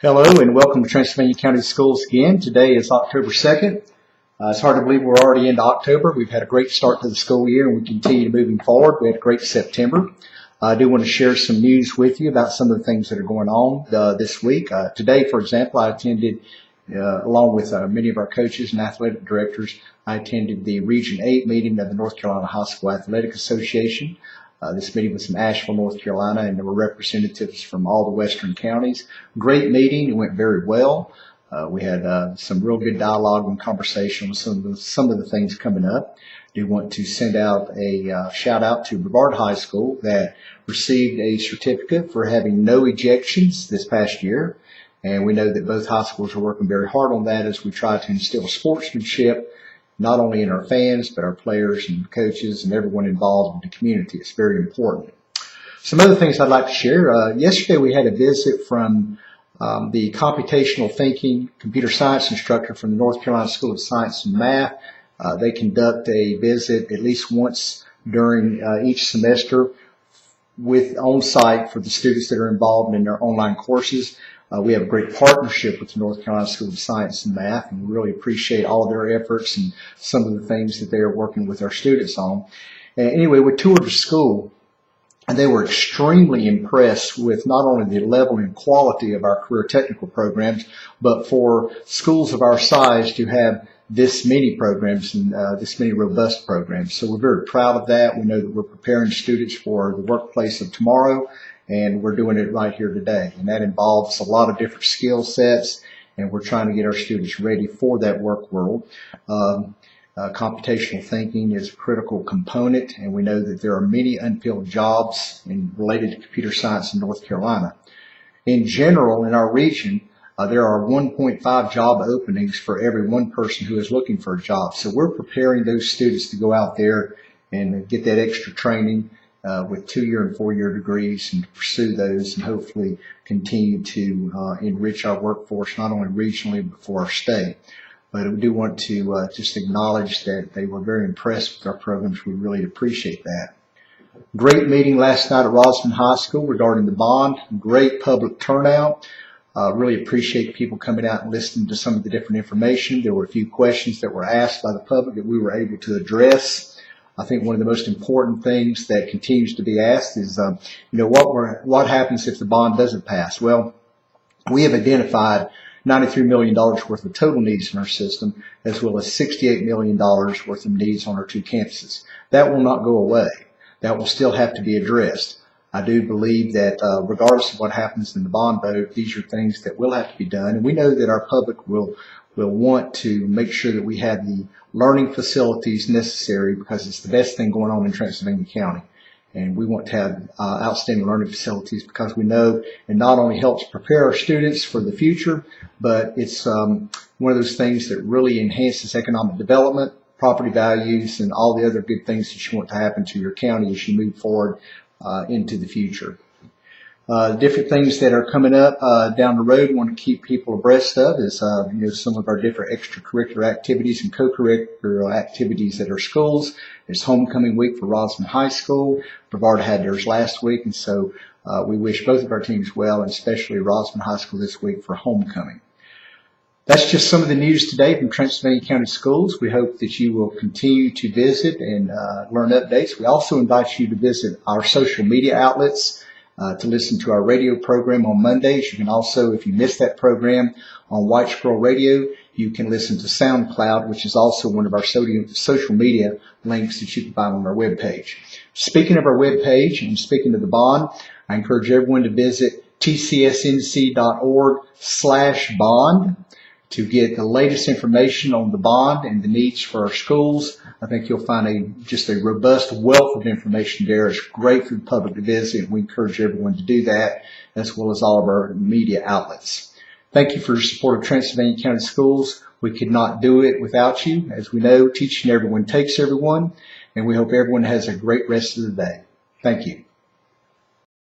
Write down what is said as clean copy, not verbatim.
Hello and welcome to Transylvania County Schools again. Today is October 2nd. It's hard to believe we're already into October. We've had a great start to the school year and we continue moving forward. We had a great September. I do want to share some news with you about some of the things that are going on this week. Today, for example, I attended, along with many of our coaches and athletic directors, I attended the Region 8 meeting of the North Carolina High School Athletic Association. This meeting was in Asheville, North Carolina, and there were representatives from all the western counties. Great meeting. It went very well. We had some real good dialogue and conversation with some of the things coming up. I do want to send out a shout out to Brevard High School that received a certificate for having no ejections this past year. And we know that both high schools are working very hard on that as we try to instill sportsmanship not only in our fans, but our players and coaches and everyone involved in the community. It's very important. Some other things I'd like to share. Yesterday we had a visit from the computational thinking computer science instructor from the North Carolina School of Science and Math. They conduct a visit at least once during each semester with on-site for the students that are involved in their online courses. We have a great partnership with the North Carolina School of Science and Math, and we really appreciate all of their efforts and some of the things that they are working with our students on. Anyway, we toured the school, and they were extremely impressed with not only the level and quality of our career technical programs, but for schools of our size to have this many programs and this many robust programs. So we're very proud of that. We know that we're preparing students for the workplace of tomorrow, and we're doing it right here today. And that involves a lot of different skill sets, and we're trying to get our students ready for that work world. Computational thinking is a critical component, and we know that there are many unfilled jobs related to computer science in North Carolina. In general, in our region, there are 1.5 job openings for every one person who is looking for a job. So we're preparing those students to go out there and get that extra training with 2-year and 4-year degrees and to pursue those and hopefully continue to enrich our workforce not only regionally but for our state. But we do want to just acknowledge that they were very impressed with our programs. We really appreciate that. Great meeting last night at Rosman High School regarding the bond. Great public turnout. Really appreciate people coming out and listening to some of the different information. There were a few questions that were asked by the public that we were able to address. I think one of the most important things that continues to be asked is, what happens if the bond doesn't pass? Well, we have identified $93 million worth of total needs in our system, as well as $68 million worth of needs on our 2 campuses. That will not go away. That will still have to be addressed. I do believe that regardless of what happens in the bond vote, these are things that will have to be done. And we know that our public will want to make sure that we have the learning facilities necessary because it's the best thing going on in Transylvania County. And we want to have outstanding learning facilities because we know it not only helps prepare our students for the future, but it's one of those things that really enhances economic development, property values, and all the other good things that you want to happen to your county as you move forward into the future. Different things that are coming up down the road we want to keep people abreast of is some of our different extracurricular activities and co-curricular activities at our schools. It's homecoming week for Rosman High School. Brevard had theirs last week, and so we wish both of our teams well, and especially Rosman High School this week for homecoming. That's just some of the news today from Transylvania County Schools. We hope that you will continue to visit and learn updates. We also invite you to visit our social media outlets to listen to our radio program on Mondays. You can also, if you missed that program on White Squirrel Radio, you can listen to SoundCloud, which is also one of our social media links that you can find on our webpage. Speaking of our webpage and speaking of the bond, I encourage everyone to visit tcsnc.org/bond to get the latest information on the bond and the needs for our schools. I think you'll find just a robust wealth of information there. It's great for the public to visit. We encourage everyone to do that, as well as all of our media outlets. Thank you for your support of Transylvania County Schools. We could not do it without you. As we know, teaching everyone takes everyone, and we hope everyone has a great rest of the day. Thank you.